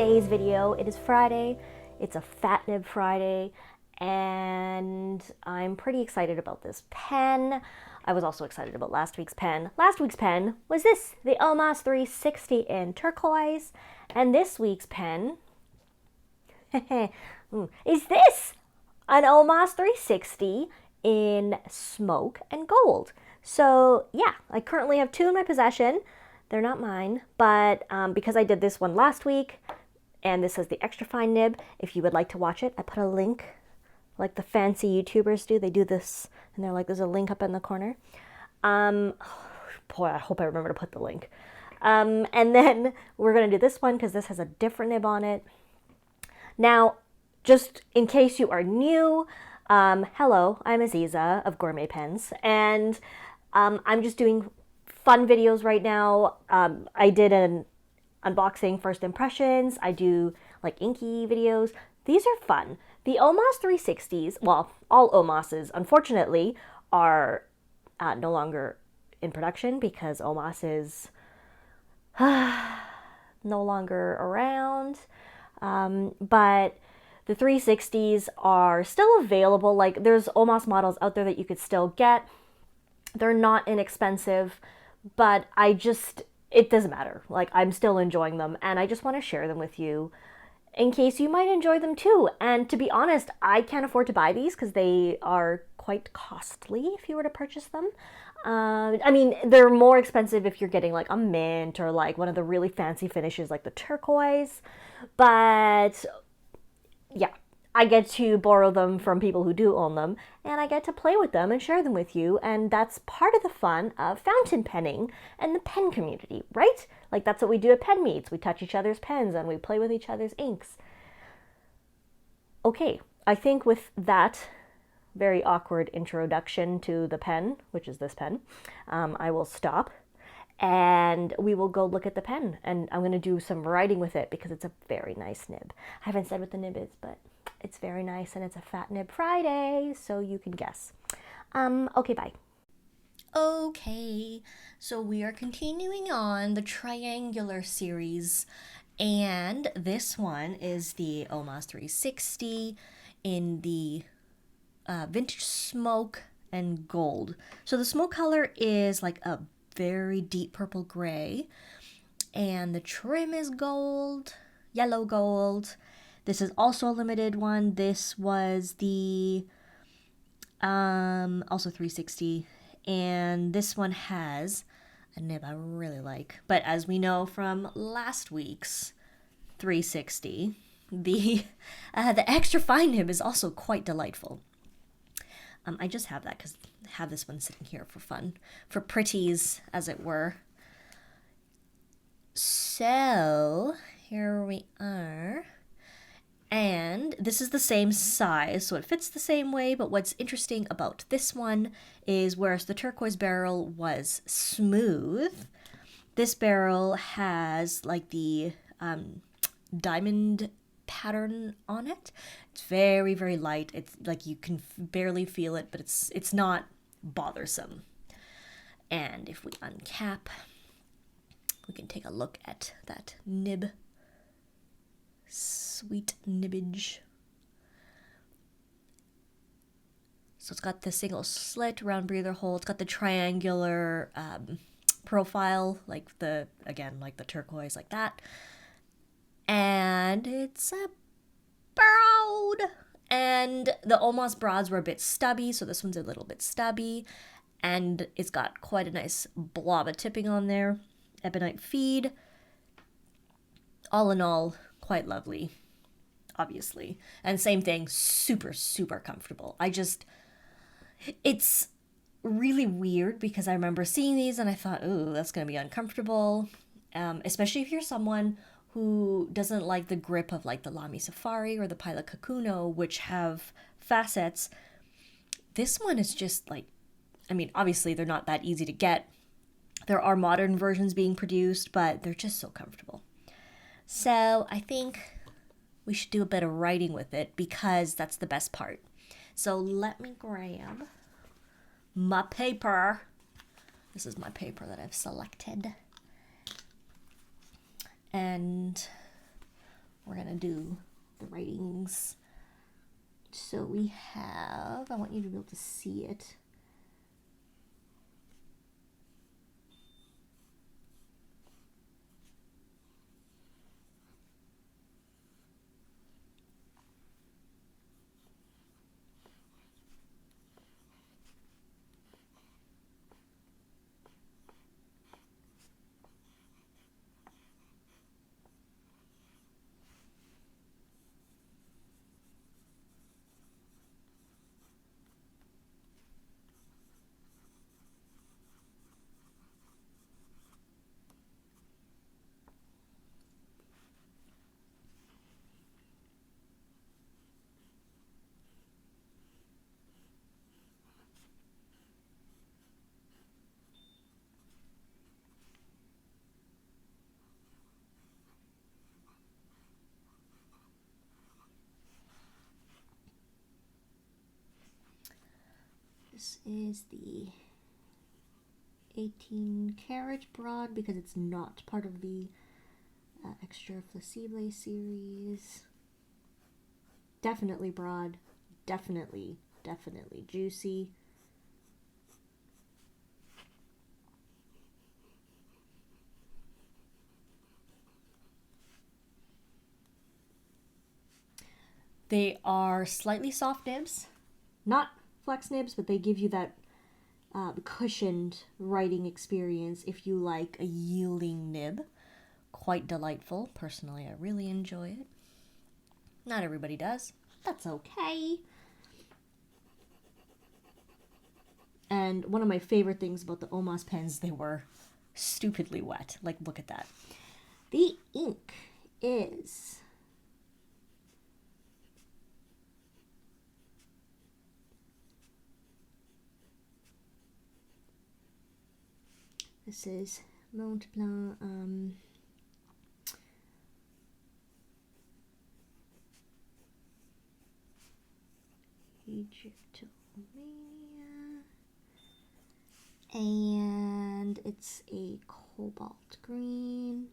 today's video. It is Friday. It's a Fat Nib Friday, and I'm pretty excited about this pen. I was also excited about last week's pen. Last week's pen was this, the Omas 360 in turquoise, and this week's pen is this, an Omas 360 in smoke and gold. So yeah, I currently have two in my possession. They're not mine, but because I did this one last week, and this is the extra fine nib, if you would like to watch it, I put a link, like the fancy YouTubers do. They do this, and they're like, there's a link up in the corner. Boy, I hope I remember to put the link. And then we're going to do this one because this has a different nib on it. Now, just in case you are new, hello, I'm Aziza of Gourmet Pens, and I'm just doing fun videos right now. I did an unboxing first impressions. I do like inky videos. These are fun. The Omas 360s, well, all Omases, unfortunately, are no longer in production because Omas is no longer around. But the 360s are still available. Like, there's Omas models out there that you could still get. They're not inexpensive, but it doesn't matter. Like, I'm still enjoying them, and I just want to share them with you in case you might enjoy them too. And to be honest, I can't afford to buy these because they are quite costly if you were to purchase them. I mean, they're more expensive if you're getting like a mint or like one of the really fancy finishes like the turquoise. But yeah, I get to borrow them from people who do own them, and I get to play with them and share them with you, and that's part of the fun of fountain penning and the pen community, right? Like, that's what we do at pen meets. We touch each other's pens and we play with each other's inks. Okay, I think with that very awkward introduction to the pen, which is this pen, I will stop and we will go look at the pen, and I'm going to do some writing with it because it's a very nice nib. I haven't said what the nib is, but it's very nice, and it's a Fat Nib Friday, so you can guess. Okay, bye. Okay, so we are continuing on the triangular series, and this one is the Omas 360 in the vintage smoke and gold. So the smoke color is like a very deep purple gray, and the trim is gold, yellow gold. This is also a limited one. This was the also 360, and this one has a nib I really like. But as we know from last week's 360, the extra fine nib is also quite delightful. I just have that because I have this one sitting here for fun, for pretties, as it were. So here we are. And this is the same size, so it fits the same way, but what's interesting about this one is whereas the turquoise barrel was smooth, this barrel has like the diamond pattern on it. It's very, very light. It's like you can barely feel it, but it's not bothersome. And if we uncap, we can take a look at that nib. Sweet nibbage. So it's got the single slit, round breather hole. It's got the triangular profile, like the turquoise, like that. And it's a broad. And the Omas broads were a bit stubby, so this one's a little bit stubby. And it's got quite a nice blob of tipping on there. Ebonite feed. All in all, quite lovely, obviously. And same thing, super, super comfortable. It's really weird because I remember seeing these and I thought, ooh, that's going to be uncomfortable. Especially if you're someone who doesn't like the grip of like the Lamy Safari or the Pilot Kakuno, which have facets. This one is just like, I mean, obviously they're not that easy to get. There are modern versions being produced, but they're just so comfortable. So I think we should do a bit of writing with it because that's the best part. So let me grab my paper. This is my paper that I've selected. And we're gonna do the writings. So we have, I want you to be able to see it. This is the 18 karat broad because it's not part of the extra flexible series. Definitely broad, definitely juicy. They are slightly soft nibs, not flex nibs, but they give you that cushioned writing experience if you like a yielding nib. Quite delightful. Personally, I really enjoy it. Not everybody does. That's okay. And one of my favorite things about the Omas pens, they were stupidly wet. Like, look at that. The ink is this is ᵐᵉᵒév， Egyptomania, and it's a cobalt green.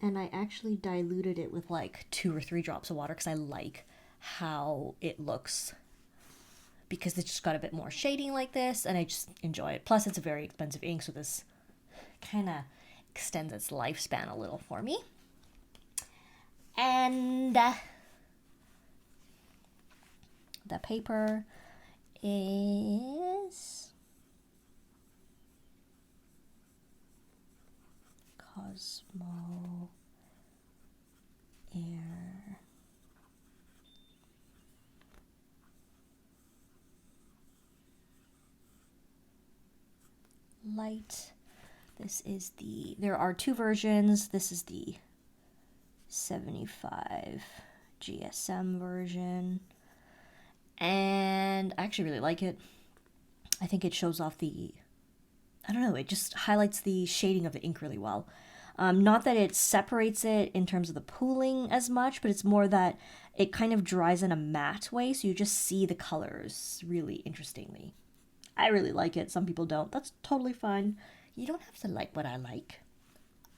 And I actually diluted it with like 2 or 3 drops of water because I like how it looks, because it's just got a bit more shading like this, and I just enjoy it. Plus, it's a very expensive ink, so this kind of extends its lifespan a little for me. And the paper is Cosmo Air. Light. This is there are 2 versions. This is the 75 GSM version. And I actually really like it. I think it shows off I don't know, it just highlights the shading of the ink really well. Not that it separates it in terms of the pooling as much, but it's more that it kind of dries in a matte way, so you just see the colors really interestingly. I really like it. Some people don't. That's totally fine. You don't have to like what I like,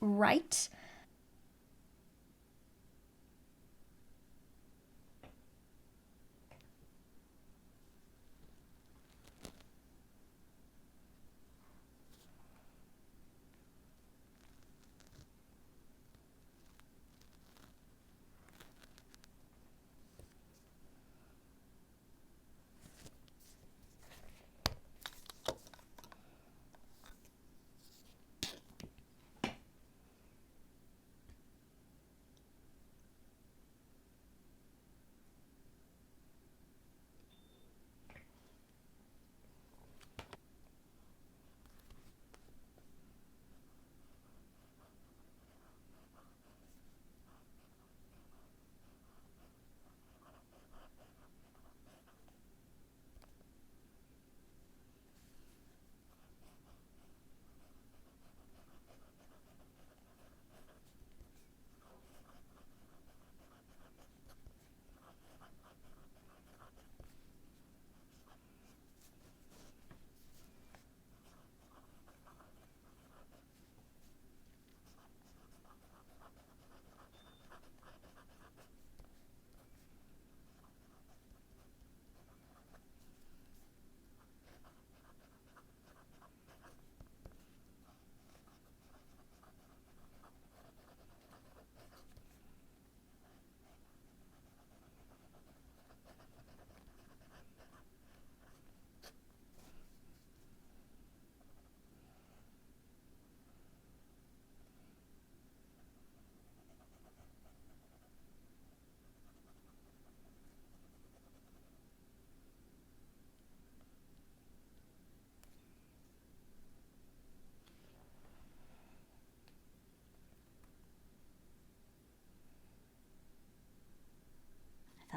right?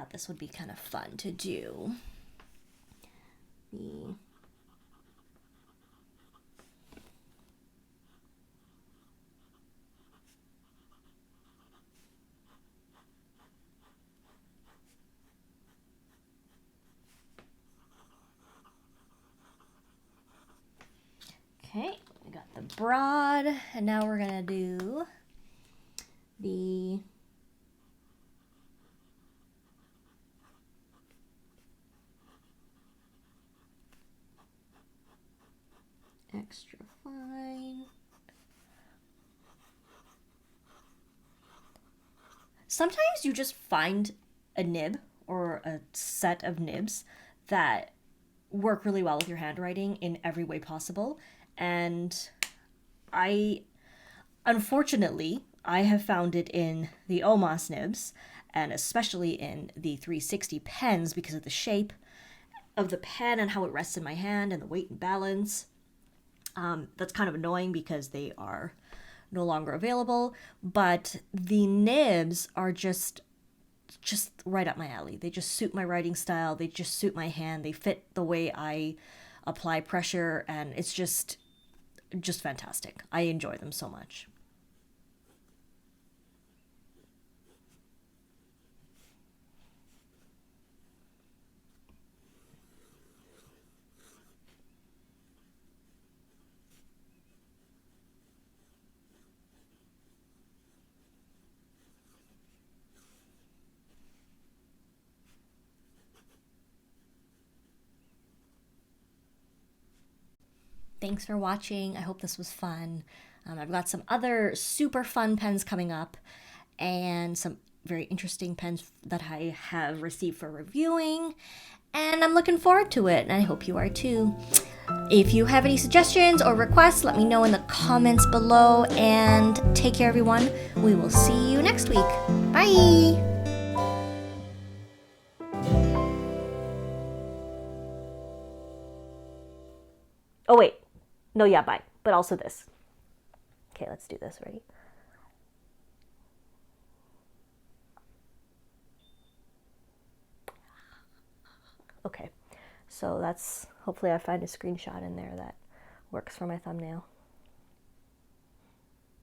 thought this would be kind of fun to do. Okay, we got the broad, and now we're gonna do the extra fine. Sometimes you just find a nib or a set of nibs that work really well with your handwriting in every way possible. And unfortunately, I have found it in the Omas nibs, and especially in the 360 pens because of the shape of the pen and how it rests in my hand and the weight and balance. That's kind of annoying because they are no longer available, but the nibs are just right up my alley. They just suit my writing style. They just suit my hand. They fit the way I apply pressure, and it's just fantastic. I enjoy them so much. Thanks for watching. I hope this was fun. I've got some other super fun pens coming up and some very interesting pens that I have received for reviewing, and I'm looking forward to it, and I hope you are too. If you have any suggestions or requests, let me know in the comments below, and take care, everyone. We will see you next week. Bye! Oh wait, no, yeah, bye, but also this. Okay, let's do this, ready? Okay, so that's, hopefully I find a screenshot in there that works for my thumbnail.